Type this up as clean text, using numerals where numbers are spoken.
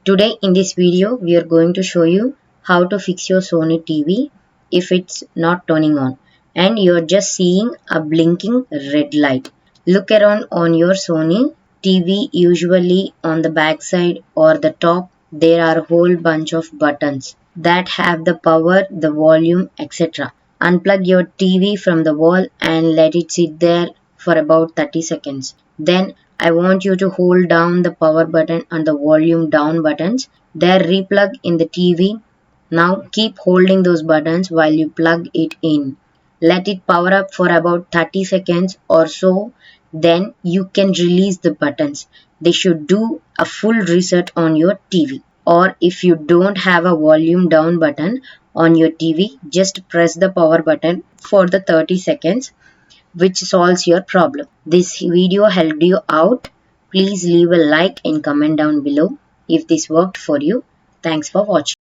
Today in this video we are going to show you how to fix your Sony TV if it's not turning on and you're just seeing a blinking red light. Look around on your Sony TV. Usually on the back side or the top there are a whole bunch of buttons that have the power, the volume, etc. Unplug your TV from the wall and let it sit there for about 30 seconds. Then I want you to hold down the power button and the volume down buttons. They're replug in the TV. Now keep holding those buttons while you plug it in. Let it power up for about 30 seconds or so. Then you can release the buttons. They should do a full reset on your TV. Or if you don't have a volume down button on your TV, just press the power button for the 30 seconds, which solves your problem. This video helped you out. Please leave a like and comment down below if this worked for you. Thanks for watching.